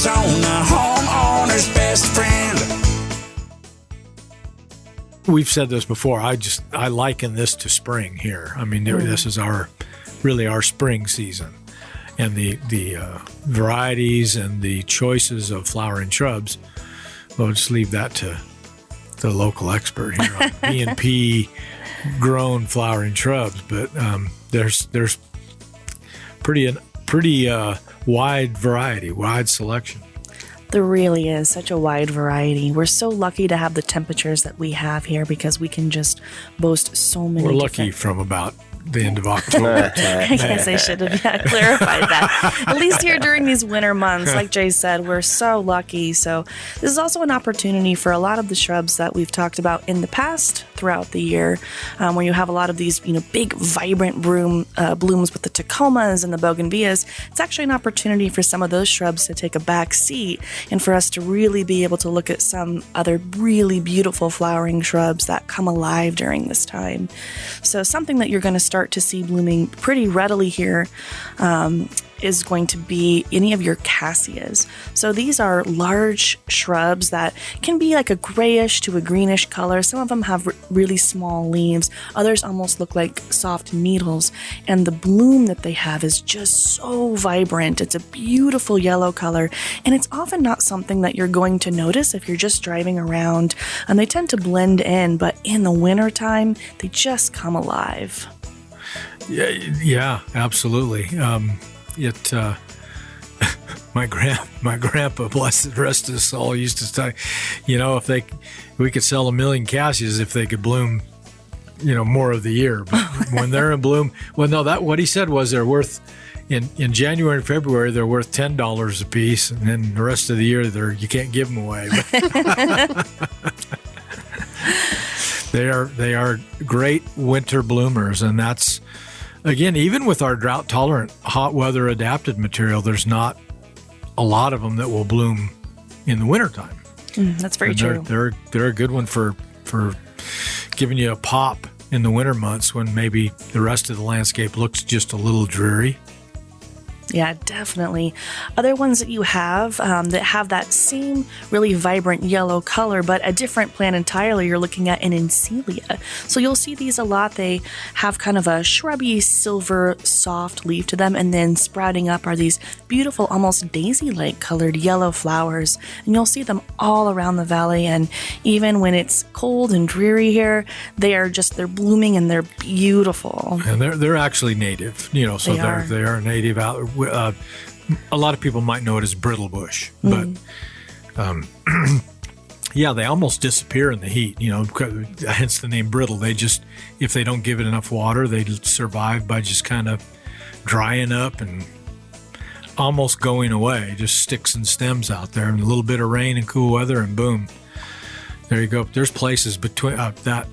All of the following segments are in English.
Arizona, homeowner's best friend. We've said this before. I liken this to spring here. I mean, this is really our spring season, and the varieties and the choices of flowering shrubs. We'll just leave that to the local expert here on B&P grown flowering shrubs. But there's pretty wide variety, wide selection. There really is such a wide variety. We're so lucky to have the temperatures that we have here because we can just boast so many. We're lucky from about the end of October. I guess I should have clarified that. At least here during these winter months, like Jay said, we're so lucky. So this is also an opportunity for a lot of the shrubs that we've talked about in the past throughout the year, where you have a lot of these, big, vibrant blooms with the Tacomas and the Bougainvilleas. It's actually an opportunity for some of those shrubs to take a back seat and for us to really be able to look at some other really beautiful flowering shrubs that come alive during this time. So something that you're going to start to see blooming pretty readily here is going to be any of your cassias. So these are large shrubs that can be like a grayish to a greenish color. Some of them have really small leaves. Others almost look like soft needles. And the bloom that they have is just so vibrant. It's a beautiful yellow color. And it's often not something that you're going to notice if you're just driving around. And they tend to blend in, but in the wintertime, they just come alive. Yeah, absolutely. My grandpa, blessed rest of his soul, used to say, we could sell 1 million cassias if they could bloom, more of the year. But when they're in bloom, what he said was they're worth in January and February they're worth $10 a piece, and then the rest of the year you can't give them away. They are great winter bloomers, and that's. Again, even with our drought-tolerant, hot weather-adapted material, there's not a lot of them that will bloom in the wintertime. That's very true. They're a good one for giving you a pop in the winter months when maybe the rest of the landscape looks just a little dreary. Yeah, definitely. Other ones that you have that have that same really vibrant yellow color, but a different plant entirely, you're looking at an Encelia. So you'll see these a lot. They have kind of a shrubby, silver, soft leaf to them, and then sprouting up are these beautiful, almost daisy-like colored yellow flowers. And you'll see them all around the valley, and even when it's cold and dreary here, they're blooming and they're beautiful. And they're actually native, so they are native out. A lot of people might know it as brittle bush, but they almost disappear in the heat, hence the name brittle. If they don't give it enough water, they survive by just kind of drying up and almost going away, just sticks and stems out there, and a little bit of rain and cool weather, and boom, there you go. There's places between that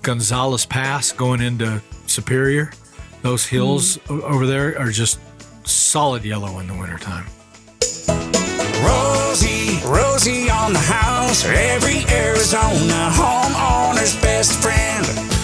Gonzales Pass going into Superior, those hills over there are just solid yellow in the wintertime. Rosie on the house, every Arizona homeowner's best friend.